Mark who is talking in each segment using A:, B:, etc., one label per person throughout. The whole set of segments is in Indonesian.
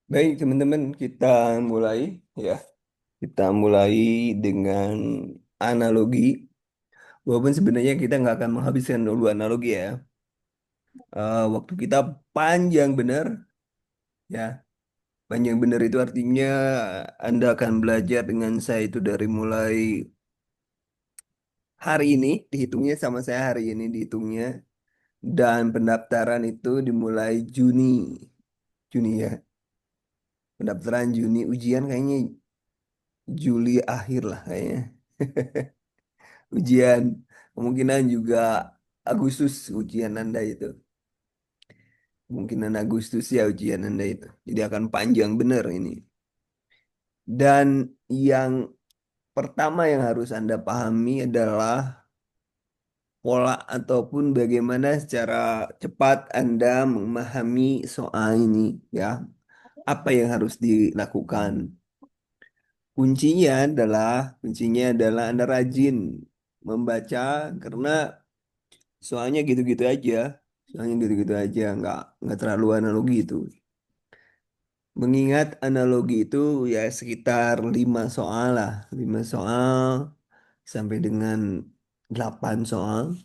A: Baik, teman-teman, kita mulai ya. Kita mulai dengan analogi. Walaupun sebenarnya kita nggak akan menghabiskan dulu analogi ya. Waktu kita panjang benar ya. Panjang benar itu artinya Anda akan belajar dengan saya itu dari mulai hari ini, dihitungnya sama saya hari ini dihitungnya. Dan pendaftaran itu dimulai Juni. Juni ya. Pendaftaran Juni, ujian kayaknya Juli akhir lah kayaknya. Ujian kemungkinan juga Agustus ujian Anda itu. Kemungkinan Agustus ya ujian Anda itu. Jadi akan panjang benar ini. Dan yang pertama yang harus Anda pahami adalah pola ataupun bagaimana secara cepat Anda memahami soal ini ya. Apa yang harus dilakukan? Kuncinya adalah Anda rajin membaca karena soalnya gitu-gitu aja. Soalnya gitu-gitu aja, nggak terlalu analogi itu. Mengingat analogi itu ya sekitar 5 soal lah, 5 soal sampai dengan 8 soal.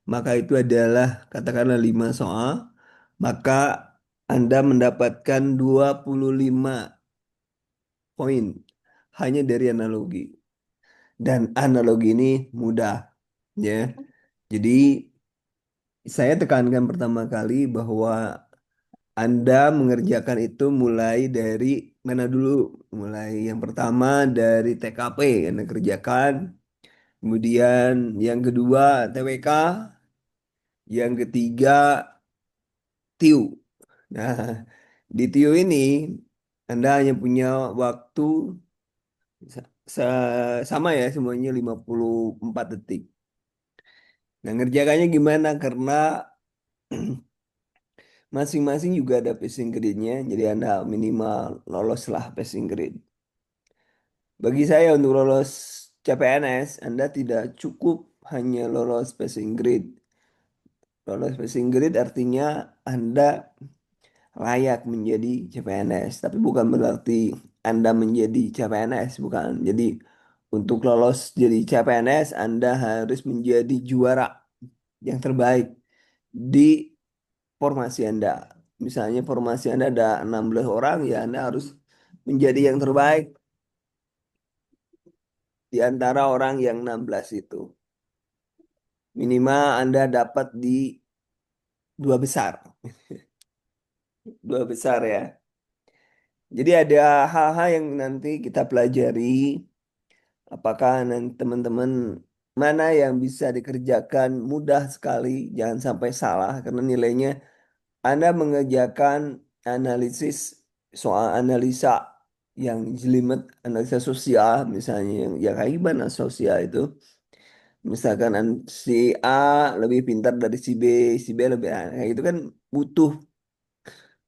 A: Maka itu adalah katakanlah 5 soal, maka Anda mendapatkan 25 poin hanya dari analogi. Dan analogi ini mudah ya. Jadi saya tekankan pertama kali bahwa Anda mengerjakan itu mulai dari mana dulu? Mulai yang pertama dari TKP Anda kerjakan, kemudian yang kedua TWK, yang ketiga TIU. Nah, di TIU ini Anda hanya punya waktu sama ya semuanya 54 detik. Nah, ngerjakannya gimana? Karena masing-masing juga ada passing grade-nya, jadi Anda minimal loloslah passing grade. Bagi saya untuk lolos CPNS, Anda tidak cukup hanya lolos passing grade. Lolos passing grade artinya Anda layak menjadi CPNS, tapi bukan berarti Anda menjadi CPNS, bukan. Jadi untuk lolos jadi CPNS, Anda harus menjadi juara yang terbaik di formasi Anda. Misalnya formasi Anda ada 16 orang, ya Anda harus menjadi yang terbaik di antara orang yang 16 itu. Minimal Anda dapat di dua besar. Dua besar ya. Jadi ada hal-hal yang nanti kita pelajari. Apakah nanti teman-teman mana yang bisa dikerjakan mudah sekali, jangan sampai salah karena nilainya Anda mengerjakan analisis soal analisa yang jelimet, analisa sosial misalnya yang kayak gimana sosial itu. Misalkan si A lebih pintar dari si B lebih kayak itu kan butuh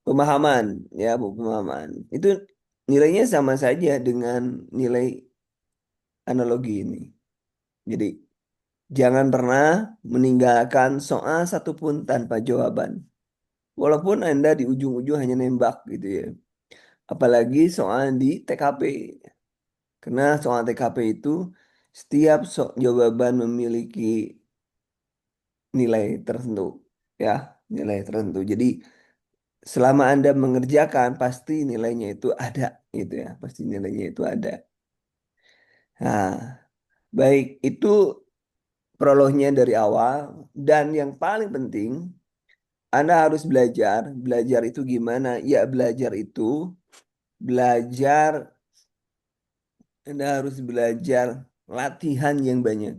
A: pemahaman ya, butuh pemahaman. Itu nilainya sama saja dengan nilai analogi ini. Jadi jangan pernah meninggalkan soal satupun tanpa jawaban. Walaupun Anda di ujung-ujung hanya nembak gitu ya. Apalagi soal di TKP. Karena soal TKP itu setiap jawaban memiliki nilai tertentu. Ya, nilai tertentu. Jadi selama Anda mengerjakan pasti nilainya itu ada gitu ya. Pasti nilainya itu ada. Nah, baik itu prolognya dari awal. Dan yang paling penting Anda harus belajar. Belajar itu gimana? Ya, belajar itu belajar. Anda harus belajar latihan yang banyak.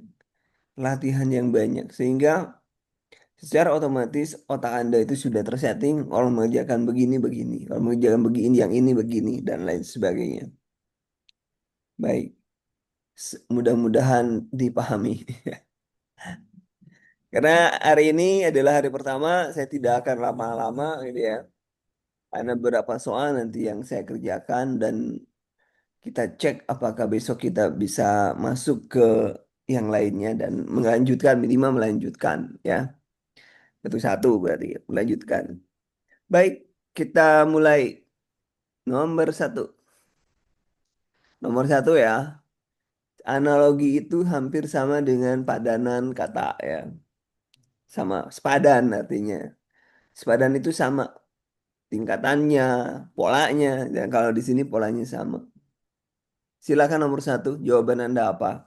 A: Latihan yang banyak. Sehingga secara otomatis otak Anda itu sudah tersetting. Kalau mengerjakan begini, begini. Kalau mengerjakan begini, yang ini begini. Dan lain sebagainya. Baik. Mudah-mudahan dipahami. Karena hari ini adalah hari pertama. Saya tidak akan lama-lama gitu ya. Ada beberapa soal nanti yang saya kerjakan dan kita cek apakah besok kita bisa masuk ke yang lainnya dan melanjutkan minimal melanjutkan ya. Satu-satu berarti melanjutkan. Baik, kita mulai. Nomor satu. Nomor satu ya. Analogi itu hampir sama dengan padanan kata ya. Sama sepadan artinya. Sepadan itu sama tingkatannya, polanya. Dan kalau di sini polanya sama. Silakan nomor satu. Jawaban Anda apa?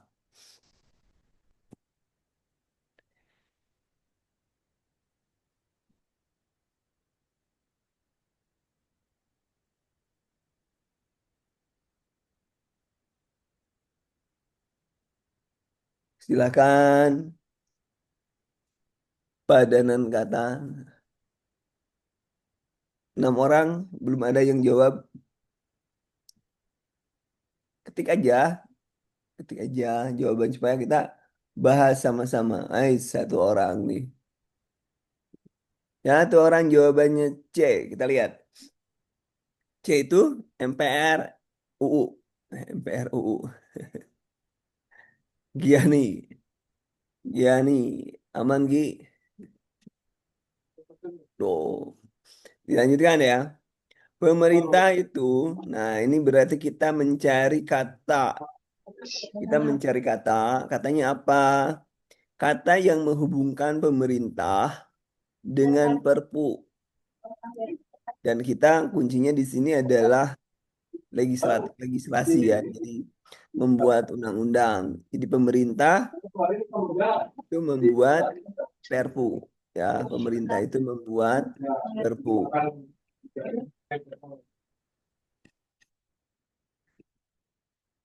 A: Silakan. Padanan kata. 6 orang. Belum ada yang jawab. Ketik aja. Ketik aja jawaban supaya kita bahas sama-sama. Satu orang nih. Ya, satu orang jawabannya C. Kita lihat. C itu MPR UU. MPR UU. Giani. Giani. Aman Gi. Tuh. Dilanjutkan ya. Pemerintah itu, nah ini berarti kita mencari kata. Kita mencari kata. Katanya apa? Kata yang menghubungkan pemerintah dengan perpu. Dan kita kuncinya di sini adalah legislasi ya. Jadi membuat undang-undang. Jadi pemerintah itu membuat perpu ya. Pemerintah itu membuat perpu.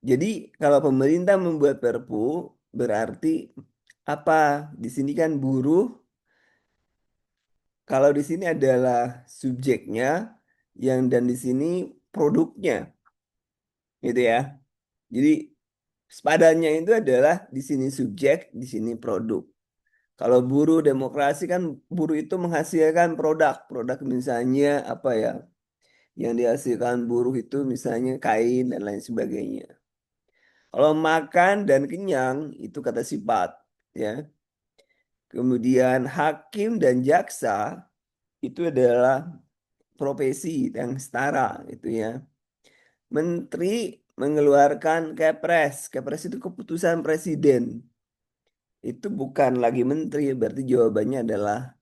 A: Jadi kalau pemerintah membuat perpu berarti apa? Di sini kan buruh. Kalau di sini adalah subjeknya yang dan di sini produknya, gitu ya. Jadi sepadannya itu adalah di sini subjek, di sini produk. Kalau buruh demokrasi kan buruh itu menghasilkan produk. Produk misalnya apa ya? Yang dihasilkan buruh itu misalnya kain dan lain sebagainya. Kalau makan dan kenyang itu kata sifat, ya. Kemudian hakim dan jaksa itu adalah profesi yang setara, itu ya. Menteri mengeluarkan Kepres. Kepres itu keputusan presiden. Itu bukan lagi menteri, berarti jawabannya adalah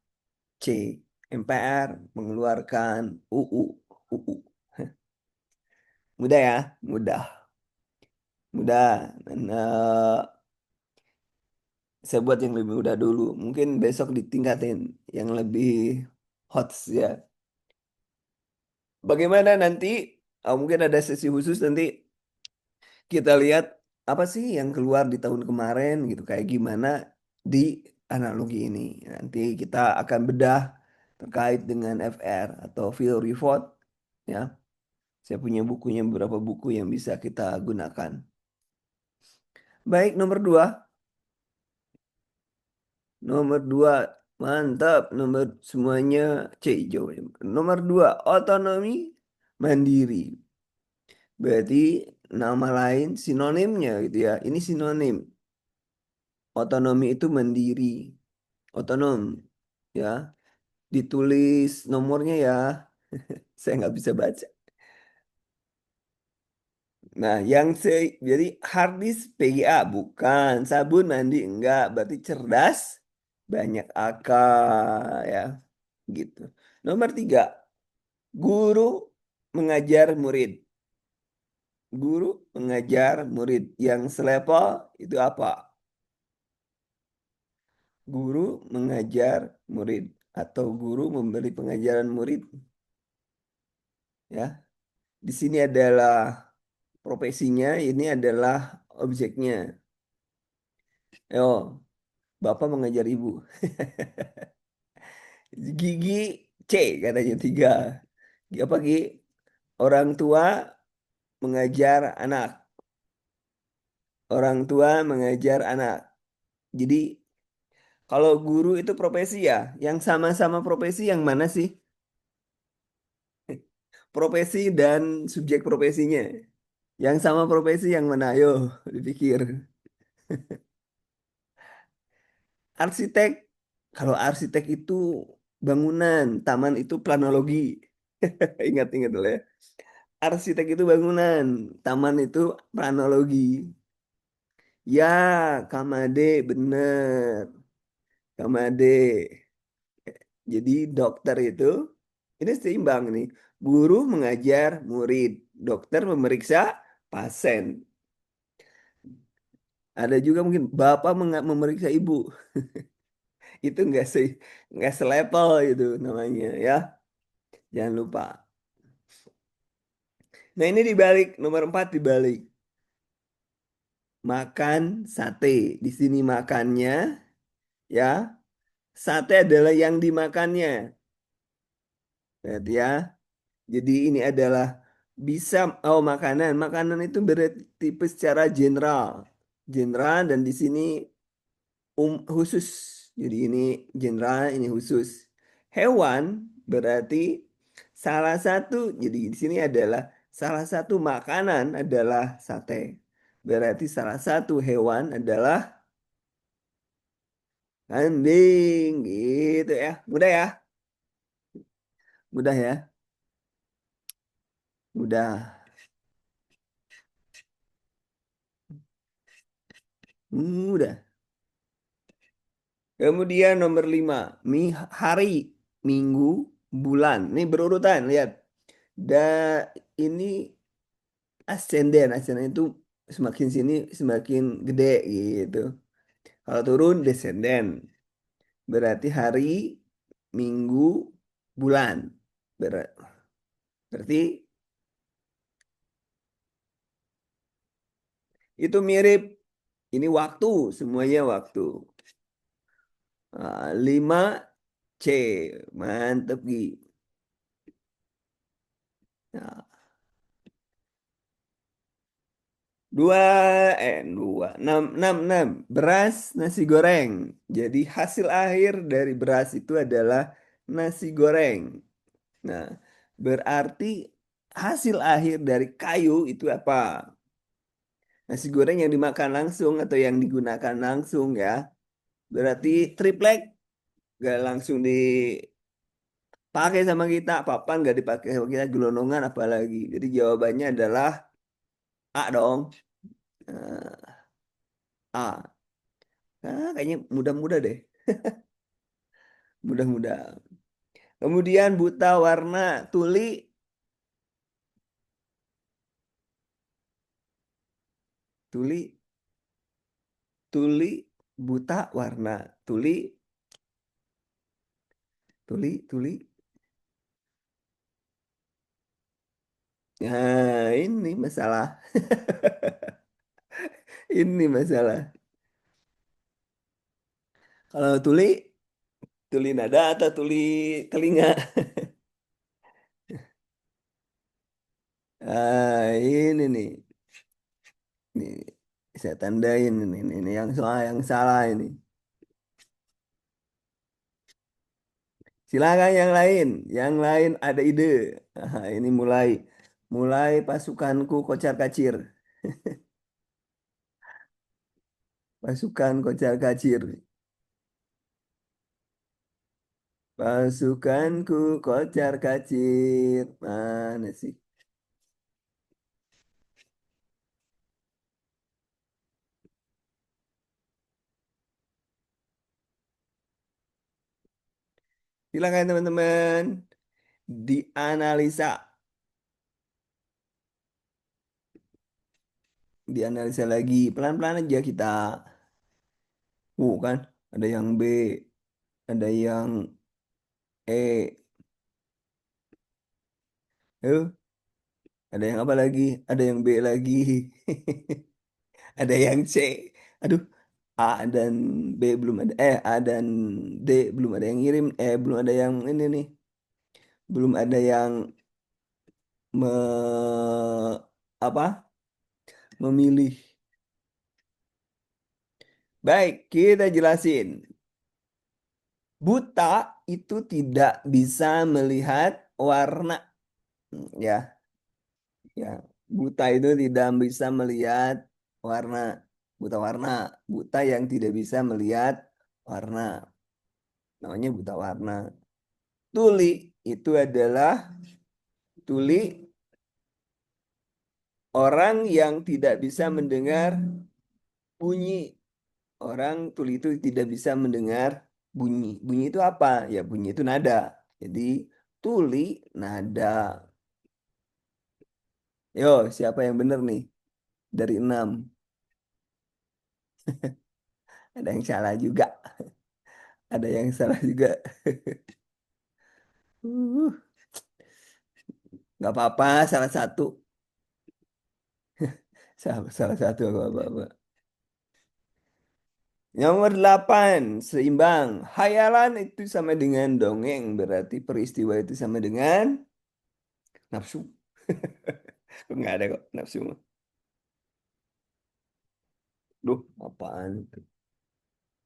A: C. MPR mengeluarkan UU. UU. Mudah ya, mudah. Mudah. Dan, saya buat yang lebih mudah dulu. Mungkin besok ditingkatin yang lebih hot ya. Bagaimana nanti? Mungkin ada sesi khusus nanti kita lihat apa sih yang keluar di tahun kemarin gitu. Kayak gimana di analogi ini. Nanti kita akan bedah terkait dengan FR atau Theory Vote. Ya, saya punya bukunya beberapa buku yang bisa kita gunakan. Baik, nomor 2. Nomor 2, mantap. Nomor semuanya C hijau. Nomor 2, otonomi mandiri. Berarti nama lain sinonimnya gitu ya. Ini sinonim. Otonomi itu mandiri. Otonom ya. Ditulis nomornya ya. Saya nggak bisa baca. Nah, jadi hard disk PGA bukan, sabun mandi enggak, berarti cerdas, banyak akal ya, gitu. Nomor 3, guru mengajar murid. Guru mengajar murid yang selevel itu apa? Guru mengajar murid atau guru memberi pengajaran murid ya. Di sini adalah profesinya, ini adalah objeknya. Oh, bapak mengajar ibu. Gigi C katanya 3. Apa Gi? Orang tua mengajar anak. Orang tua mengajar anak. Jadi kalau guru itu profesi ya, yang sama-sama profesi yang mana sih? Profesi dan subjek profesinya. Yang sama profesi yang mana? Ayo dipikir. Arsitek, kalau arsitek itu bangunan, taman itu planologi. Ingat-ingat dulu ya. arsitek itu bangunan, taman itu planologi. Ya, Kamade bener. Kamade. Jadi dokter itu ini seimbang nih. Guru mengajar murid, dokter memeriksa pasien. Ada juga mungkin bapak memeriksa ibu. Itu nggak selevel itu namanya ya. Jangan lupa. Nah ini dibalik nomor 4 dibalik makan sate. Di sini makannya ya sate adalah yang dimakannya. Berarti ya. Jadi ini adalah bisa oh makanan. Makanan itu bertipe secara general. General dan di sini khusus. Jadi ini general, ini khusus. Hewan berarti salah satu. Jadi di sini adalah salah satu makanan adalah sate. Berarti salah satu hewan adalah kambing gitu ya. Mudah ya? Mudah ya? Mudah. Mudah. Kemudian nomor 5 hari, minggu, bulan. Ini berurutan, lihat. Dan ini ascending, ascending itu semakin sini semakin gede gitu. Kalau turun descending, berarti hari, minggu, bulan. Berarti itu mirip. Ini waktu, semuanya waktu. 5C, mantep Gi. Nah, dua, enam. Beras, nasi goreng. Jadi hasil akhir dari beras itu adalah nasi goreng. Nah, berarti hasil akhir dari kayu itu apa? Nasi goreng yang dimakan langsung atau yang digunakan langsung ya. Berarti triplek gak langsung dipakai sama kita, apa-apa nggak dipakai sama kita, gelondongan apalagi. Jadi jawabannya adalah A dong. Nah, A. Nah, kayaknya mudah-mudah deh. Mudah-mudah. Kemudian buta warna tuli, tuli, tuli, buta warna tuli, tuli. Nah, ini masalah. Ini masalah. Kalau tuli, tuli nada atau tuli telinga? Ah, ini nih. Nih, saya tandain ini yang soal yang salah ini. Silakan yang lain. Yang lain ada ide. Ah, ini mulai mulai pasukanku kocar-kacir. Pasukan kocar-kacir. Pasukanku kocar-kacir. Mana sih? Silakan teman-teman. Dianalisa. Dianalisa lagi. Pelan-pelan aja kita. Kan. Ada yang B. Ada yang E. Yuk. Ada yang apa lagi? Ada yang B lagi. Ada yang C. Aduh. A dan B belum ada. A dan D belum ada yang ngirim. Belum ada yang ini nih. Belum ada yang me, apa? Memilih. Baik, kita jelasin. Buta itu tidak bisa melihat warna. Ya, ya. Buta itu tidak bisa melihat warna. Buta warna. Buta yang tidak bisa melihat warna. Namanya buta warna. Tuli itu adalah tuli Orang yang tidak bisa mendengar bunyi. Orang tuli itu tidak bisa mendengar bunyi. Bunyi itu apa? Ya bunyi itu nada. Jadi tuli nada. Yo, siapa yang benar nih? Dari enam. Ada yang salah juga. Ada yang salah juga. Uh, nggak apa-apa, salah satu. Salah satu apa-apa. Nomor 8 seimbang. Hayalan itu sama dengan dongeng. Berarti peristiwa itu sama dengan nafsu. Nggak ada kok nafsu mah. Duh, apaan itu?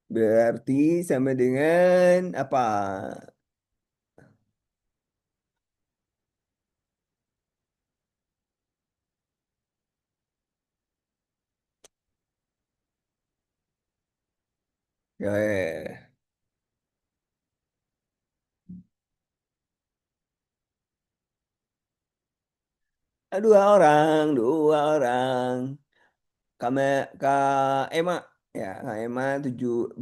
A: Berarti sama dengan apa? Ya, dua orang, dua orang. Kame, Kak Ema, ya Kak Ema tujuh,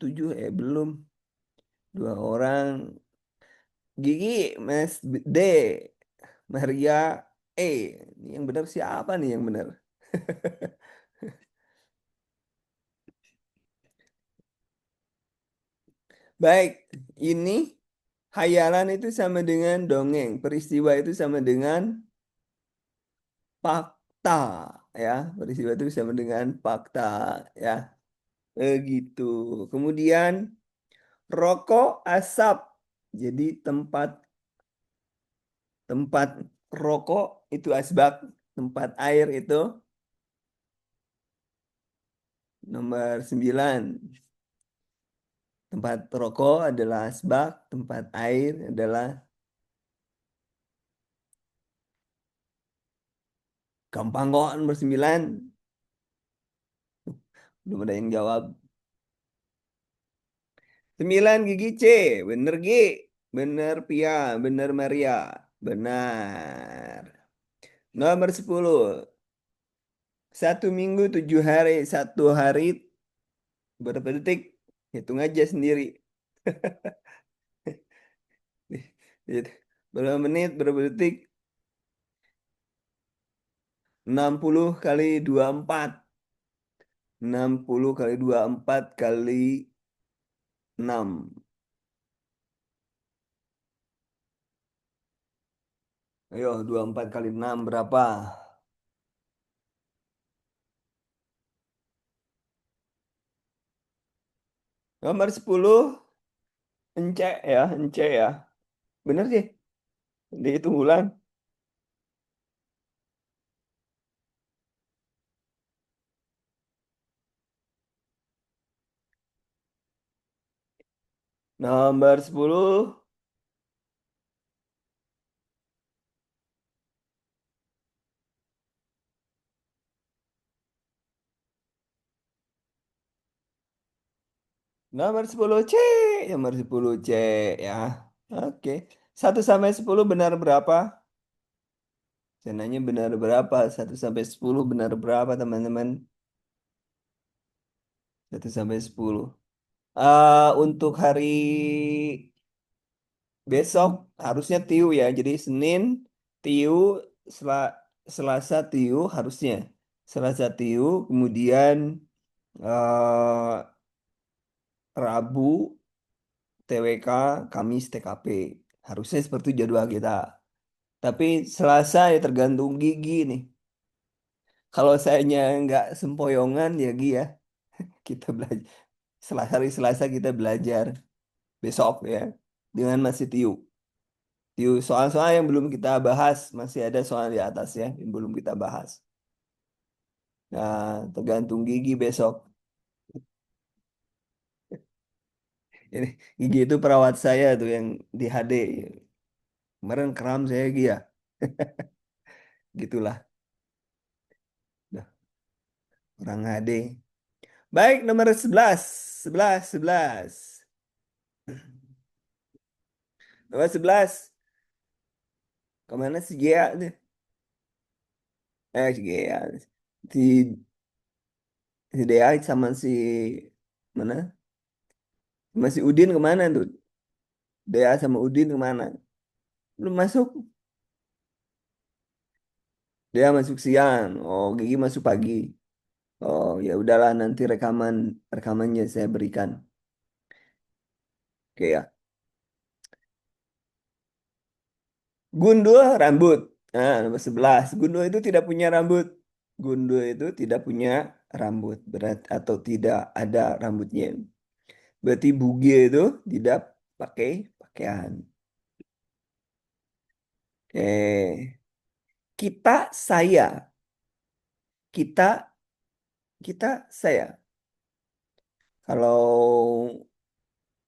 A: tujuh, belum. Dua orang. Gigi, Mas D, Maria E. Ini yang benar siapa nih yang benar? Baik, ini hayalan itu sama dengan dongeng. Peristiwa itu sama dengan fakta, ya. Peristiwa itu sama dengan fakta, ya. Begitu. Kemudian rokok, asap. Jadi tempat tempat rokok itu asbak, tempat air itu nomor 9. Tempat rokok adalah asbak, tempat air adalah gampang kok nomor 9. Belum ada yang jawab. 9 gigi C. Bener G. Bener Pia. Bener Maria. Benar. Nomor 10. 1 minggu 7 hari. 1 hari berapa detik? Hitung aja sendiri. Berapa menit, berapa detik? 60 kali 24. 60 kali 24 kali 6. Ayo, 24 kali 6 berapa? Nomor 10, ence ya, ence ya. Bener sih, dihitung ulang. Nomor 10, nomor 10 C, nomor 10 C ya. Oke. 1 sampai 10 benar berapa? Saya nanya benar berapa? 1 sampai 10 benar berapa, teman-teman? 1 sampai 10. Untuk hari besok harusnya tiu ya. Jadi Senin tiu, Selasa tiu harusnya. Selasa tiu, kemudian eh, Rabu TWK, Kamis TKP. Harusnya seperti jadwal kita. Tapi Selasa ya tergantung gigi nih. Kalau sayanya nggak sempoyongan ya Gi ya, kita belajar. Hari Selasa kita belajar besok ya dengan masih tiu. Tiu soal-soal yang belum kita bahas, masih ada soal di atas ya yang belum kita bahas. Nah, tergantung gigi besok. Ini gigi itu perawat saya tuh yang di HD. Kemarin kram saya Gi ya. Gitulah. Dah, orang HD. Baik, nomor 11, 11, 11. Nomor 11. Kemana sih Gia nih? Si Gea. Si, si Dea sama si mana? Masih Udin kemana tuh? Dea sama Udin kemana? Belum masuk. Dia masuk siang. Oh, Gigi masuk pagi. Oh, ya udahlah nanti rekamannya saya berikan. Oke ya. Gundul rambut. Nah, nomor 11. Gundul itu tidak punya rambut. Gundul itu tidak punya rambut. Berat atau tidak ada rambutnya. Berarti bugil itu tidak pakai pakaian. Kita saya. Kita saya. Kalau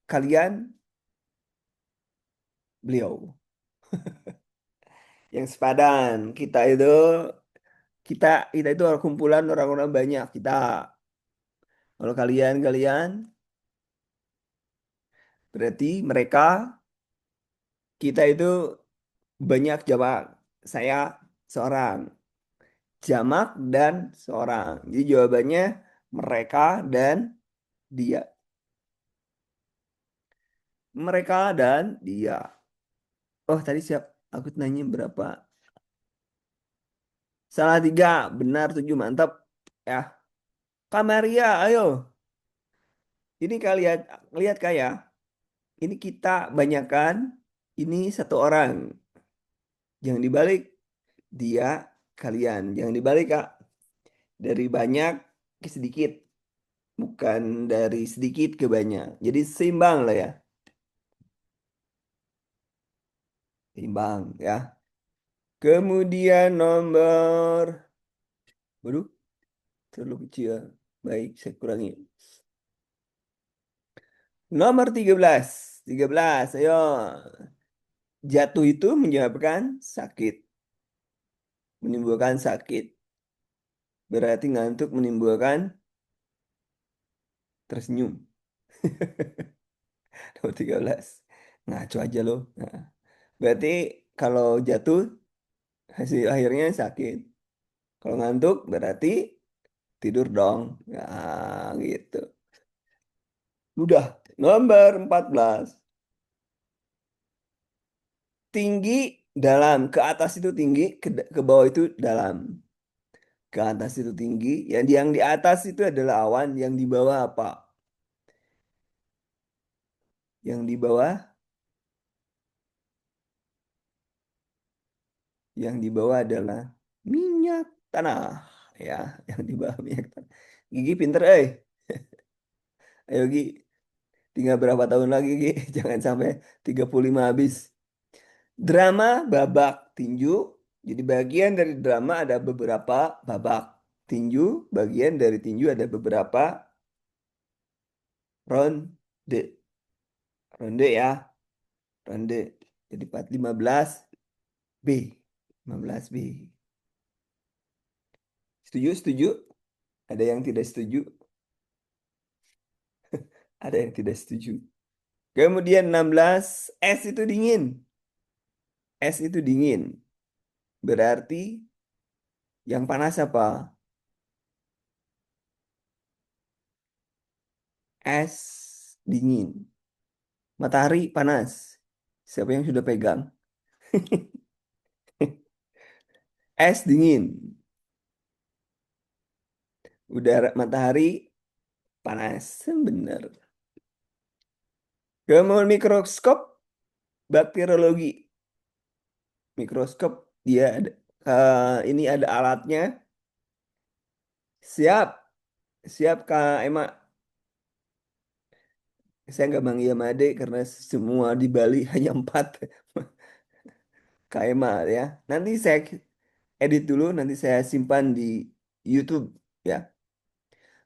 A: kalian beliau. Yang sepadan. Kita itu kumpulan orang-orang banyak. Kita. Kalau kalian berarti mereka, kita itu banyak jamak. Saya seorang. Jamak dan seorang. Jadi jawabannya mereka dan dia. Mereka dan dia. Oh, tadi siap. Aku nanya berapa? Salah tiga. Benar tujuh. Mantap. Ya. Kamaria, ayo. Ini kalian lihat kayak. Ini kita banyakan. Ini satu orang. Jangan dibalik. Dia, kalian. Jangan dibalik, Kak. Dari banyak ke sedikit. Bukan dari sedikit ke banyak. Jadi seimbang lah ya. Seimbang ya. Kemudian nomor. Waduh, terlalu kecil. Baik, saya kurangi. Nomor 13. 13, ayo. Jatuh itu menyebabkan sakit. Menimbulkan sakit. Berarti ngantuk menimbulkan tersenyum. Nomor 13. Ngaco aja loh. Nah, berarti kalau jatuh hasil akhirnya sakit. Kalau ngantuk berarti tidur dong. Nah, gitu. Udah. Nomor 14. Tinggi dalam. Ke atas itu tinggi, ke bawah itu dalam. Ke atas itu tinggi. Yang di atas itu adalah awan. Yang di bawah apa? Yang di bawah, yang di bawah adalah minyak tanah. Ya, yang di bawah minyak tanah. Gigi pinter, eh. Ayo, Gigi. Tinggal berapa tahun lagi, Gigi? Jangan sampai 35 habis. Drama babak tinju. Jadi bagian dari drama ada beberapa babak. Tinju, bagian dari tinju ada beberapa ronde. Ronde ya, ronde. Jadi 15 B. 15 B. Setuju, setuju? Ada yang tidak setuju? Ada yang tidak setuju. Kemudian 16, es itu dingin. Es itu dingin. Berarti yang panas apa? Es dingin. Matahari panas. Siapa yang sudah pegang? Es dingin. Udara matahari panas. Benar. Kemudian mikroskop bakteriologi. Mikroskop dia ada, ini ada alatnya. Siap, siap Kak Emma. Saya nggak manggil Made karena semua di Bali hanya empat Kak Emma ya. Nanti saya edit dulu, nanti saya simpan di YouTube ya.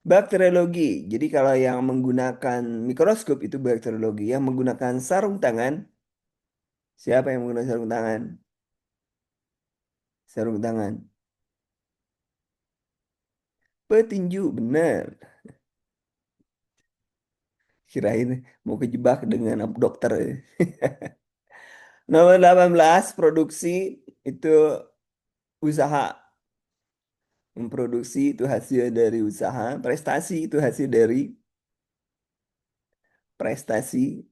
A: Bakteriologi. Jadi kalau yang menggunakan mikroskop itu bakteriologi. Yang menggunakan sarung tangan, siapa yang menggunakan sarung tangan? Sarung tangan. Petinju, benar. Kirain mau kejebak dengan dokter. Nomor 18, produksi itu usaha. Memproduksi itu hasil dari usaha. Prestasi itu hasil dari prestasi.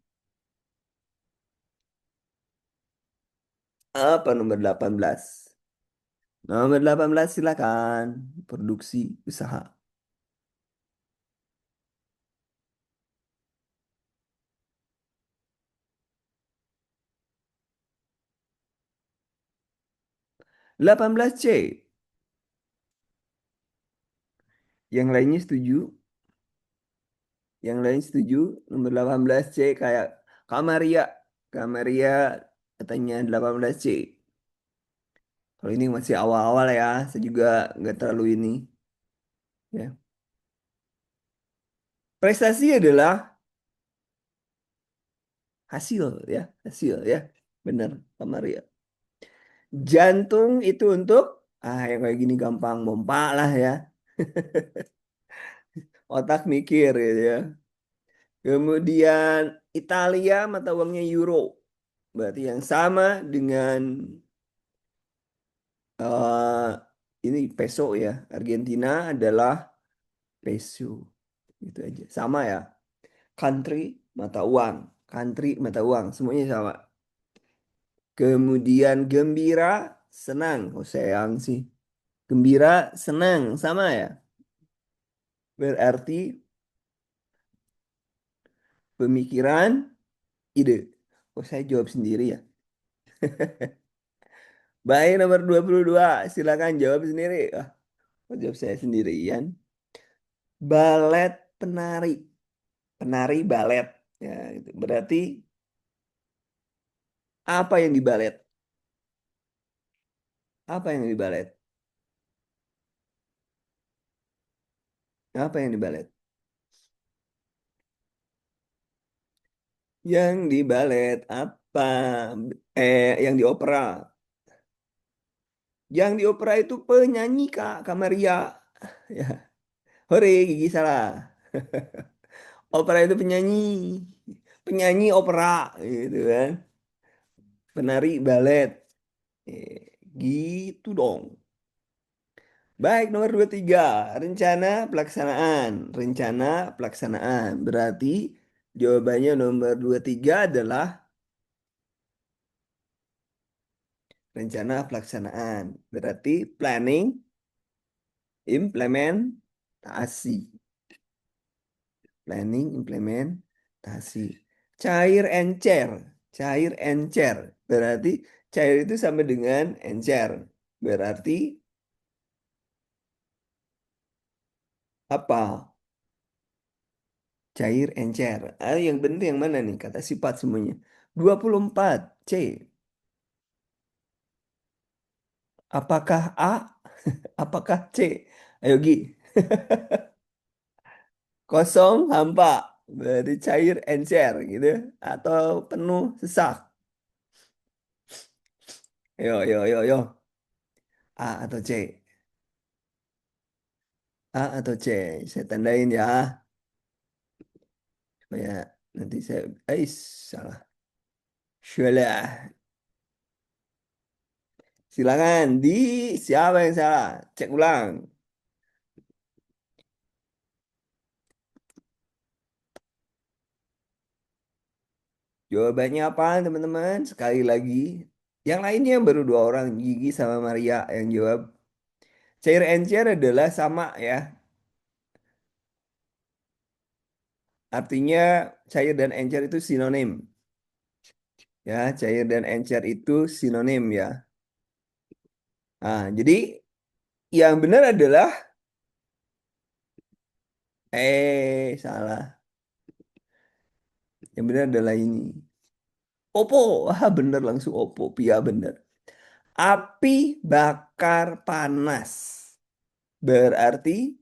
A: Apa nomor 18? Nomor 18 silakan. Produksi usaha. 18C. Yang lainnya setuju? Yang lain setuju? Nomor 18C kayak Kamaria. Kamaria katanya 18C. Kalau ini masih awal-awal ya. Saya juga nggak terlalu ini. Ya. Prestasi adalah hasil ya. Hasil ya. Benar, Kamaria. Jantung itu untuk yang kayak gini gampang mompa lah ya. Otak mikir gitu ya. Kemudian Italia mata uangnya euro. Berarti yang sama dengan eh, ini peso ya. Argentina adalah peso. Itu aja. Sama ya. Country mata uang. Country mata uang. Semuanya sama. Kemudian gembira, senang. Oh sayang sih. Gembira, senang. Sama ya. Berarti pemikiran, ide. Oh saya jawab sendiri ya. Baik nomor 22. Silakan jawab sendiri. Oh, jawab saya sendirian. Balet penari. Penari balet. Ya, gitu. Berarti apa yang dibalet? Apa yang dibalet? Apa yang dibalet? Yang dibalet apa? Yang di opera. Yang di opera itu penyanyi Kak Kamaria. Ya, hore gigi salah. Opera itu penyanyi. Penyanyi opera gitu kan. Penari balet. Gitu dong. Baik, nomor 23. Rencana pelaksanaan. Rencana pelaksanaan. Berarti jawabannya nomor 23 adalah rencana pelaksanaan. Berarti planning, implementasi. Planning, implementasi. Cair encer. Cair encer. Berarti cair itu sama dengan encer. Berarti apa? Cair, encer. Yang penting yang mana nih? Kata sifat semuanya. 24 C. Apakah A? Apakah C? Ayo Gi. Kosong, hampa. Berarti cair, encer gitu. Atau penuh, sesak. Yo, yo, yo, yo. A atau C? A atau C? Saya tandain ya. Supaya nanti saya... salah. Salah. Silakan. Siapa yang salah? Cek ulang. Jawabannya apa, teman-teman? Sekali lagi. Yang lainnya baru dua orang, Gigi sama Maria yang jawab. Cair encer adalah sama ya. Artinya cair dan encer itu sinonim. Ya, cair dan encer itu sinonim ya. Nah, jadi yang benar adalah salah. Yang benar adalah ini. Oppo. Benar langsung Oppo. Pia benar. Api bakar panas. Berarti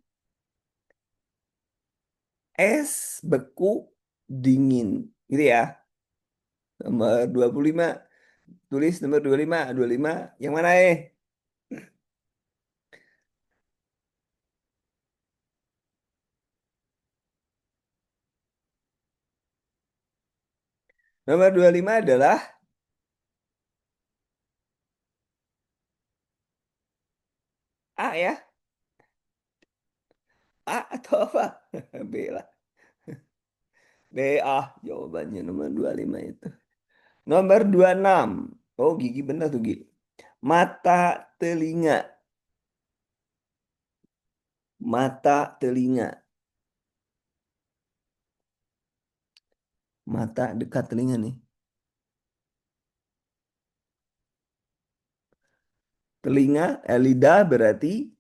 A: es beku dingin. Gitu ya. Nomor 25. Tulis nomor 25. 25. Yang mana Nomor 25 adalah A ya. A atau apa? B lah. B, ah, jawabannya nomor 25 itu. Nomor 26. Oh, Gigi benar tuh, Gigi. Mata, telinga. Mata, telinga. Mata dekat telinga nih. Telinga, lidah berarti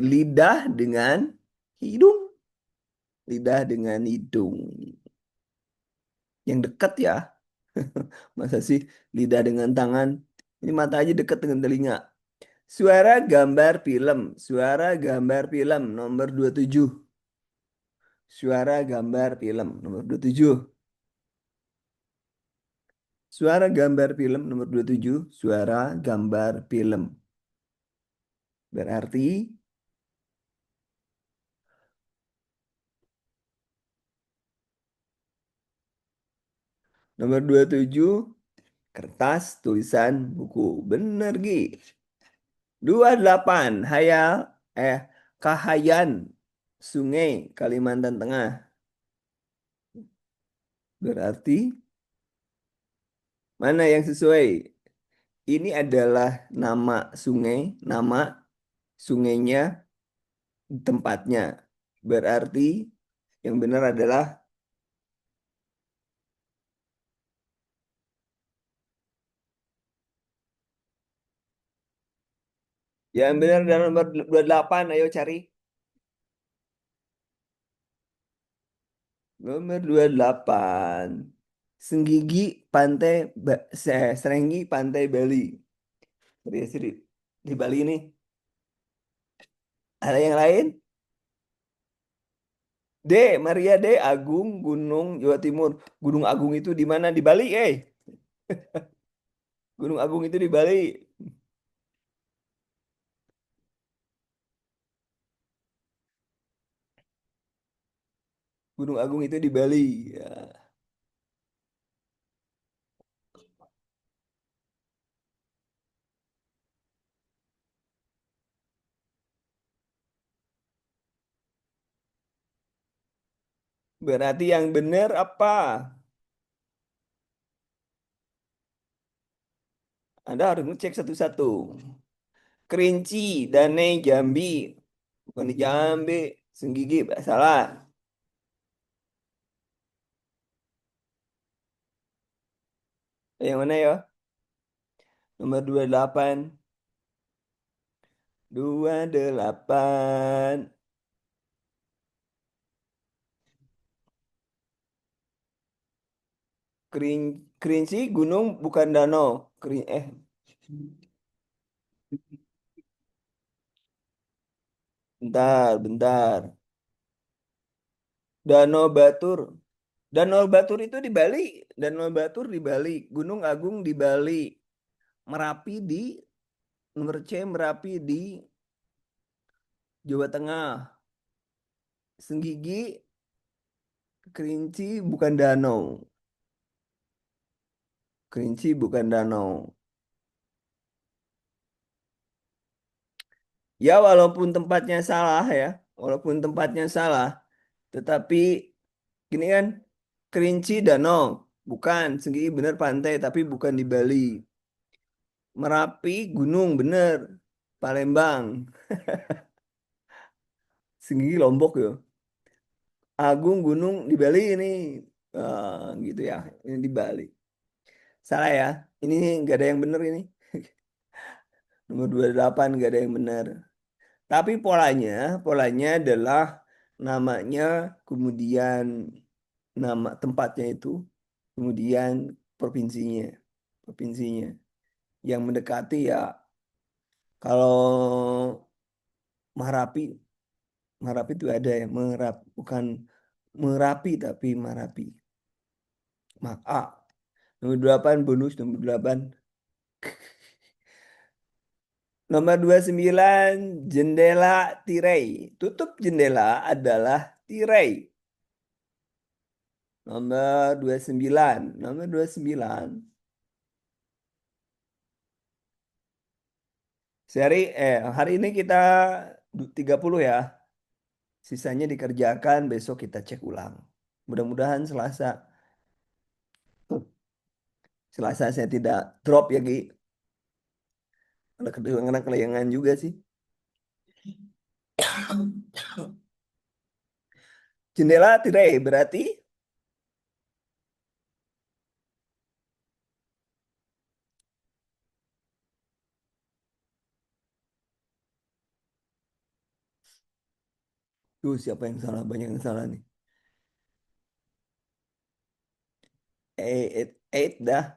A: lidah dengan hidung. Lidah dengan hidung. Yang dekat ya. Masa sih lidah dengan tangan? Ini mata aja dekat dengan telinga. Suara gambar film. Suara gambar film nomor 27. Suara gambar film nomor 27. Suara gambar film nomor 27. Suara gambar film. Berarti nomor 27 kertas tulisan buku. Bener Gi. 28 hayal Kahayan Sungai Kalimantan Tengah. Berarti mana yang sesuai? Ini adalah nama sungai, nama sungainya, tempatnya. Berarti yang benar adalah yang benar adalah nomor 28. Ayo cari. Nomor 28. Senggigi Pantai Serenggi Pantai Bali. Serius, serius. Di Bali ini ada yang lain? D. Maria D. Agung Gunung Jawa Timur. Gunung Agung itu di mana? Di Bali, eh. Gunung Agung itu di Bali. Gunung Agung itu di Bali. Ya. Berarti yang benar apa? Anda harus ngecek satu-satu. Kerinci, Danai, Jambi. Bukan di Jambi. Senggigi, salah. Yang mana ya? Nomor 28. 28. Kerinci, gunung, bukan danau. Bentar, bentar. Danau Batur. Danau Batur itu di Bali. Danau Batur di Bali. Gunung Agung di Bali. Merapi di nomor C, Merapi di Jawa Tengah. Senggigi, Kerinci bukan danau. Kerinci bukan danau. Ya walaupun tempatnya salah ya. Walaupun tempatnya salah. Tetapi gini kan. Kerinci danau. Bukan. Senggigi bener pantai tapi bukan di Bali. Merapi gunung bener. Palembang. Senggigi Lombok ya. Agung Gunung di Bali ini. Gitu ya. Ini di Bali. Salah ya. Ini nggak ada yang bener ini. Nomor 28 nggak ada yang benar. Tapi polanya adalah namanya, kemudian nama tempatnya itu, kemudian provinsinya, provinsinya. Yang mendekati ya, kalau Merapi, Merapi itu ada ya, bukan Merapi tapi Merapi. A. Nomor 8 bonus nomor 8. Nomor 29 jendela tirai. Tutup jendela adalah tirai. Nomor 29. Nomor 29. Hari ini kita 30 ya. Sisanya dikerjakan, besok kita cek ulang. Mudah-mudahan Selasa saya tidak drop ya, Gi. Ada kedengaran kelayangan juga sih. Jendela tirai berarti, tuh siapa yang salah? Banyak yang salah nih. Eight dah.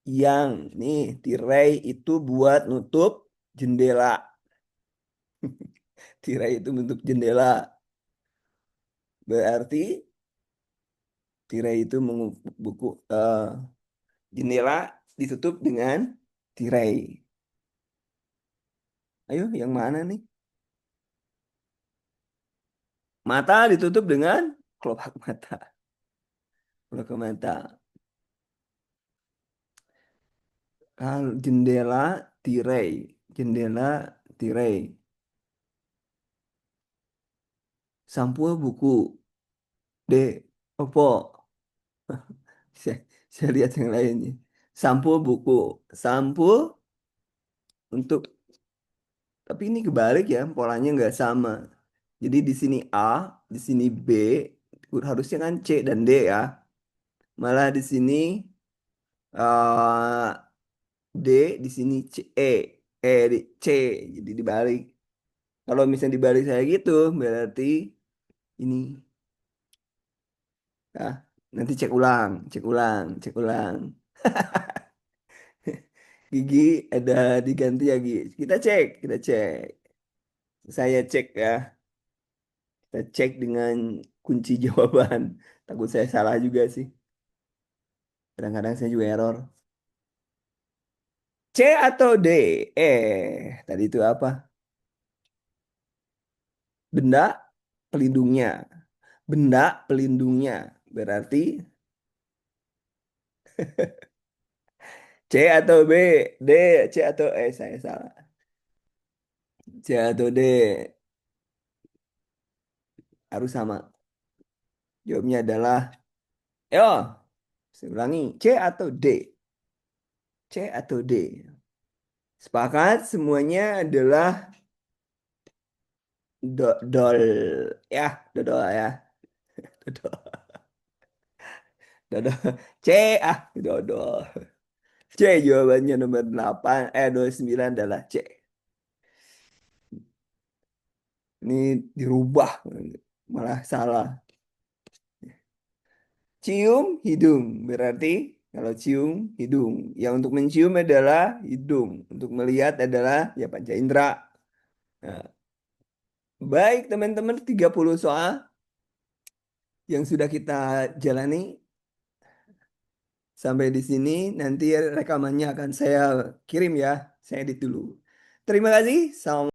A: Yang nih tirai itu buat nutup jendela. Tirai itu bentuk jendela. Berarti tirai itu buku jendela ditutup dengan tirai. Ayo, yang mana nih? Mata ditutup dengan kelopak mata. Kelopak mata. Kalau jendela tirai, jendela tirai. Sampul buku. D. Opo. Saya, saya lihat yang lainnya. Sampul buku. Sampul untuk, tapi ini kebalik ya, polanya nggak sama. Jadi di sini A, di sini B, harusnya kan C dan D ya. Malah di sini eh, D, di sini C, di C, jadi dibalik. Kalau misalnya dibalik saya gitu, berarti ini. Nah, nanti cek ulang, cek ulang, cek ulang. Gigi ada diganti ya, Gigi. Kita cek, kita cek. Saya cek ya. Kita cek dengan kunci jawaban. Takut saya salah juga sih. Kadang-kadang saya juga error. C atau D? Tadi itu apa? Benda pelindungnya. Benda pelindungnya. Berarti C atau B? D, C atau saya salah. C atau D? Harus sama. Jawabnya adalah, yo, saya ulangi. C atau D? C atau D? Sepakat semuanya adalah dodol. Ya, dodol ya. Dodol. Dodol. C, dodol. C jawabannya nomor 8, 29 adalah C. Ini dirubah, malah salah. Cium hidung, berarti kalau cium hidung. Yang untuk mencium adalah hidung. Untuk melihat adalah ya panca indera. Nah, baik teman-teman, 30 soal yang sudah kita jalani sampai di sini. Nanti rekamannya akan saya kirim ya. Saya edit dulu. Terima kasih. Salam.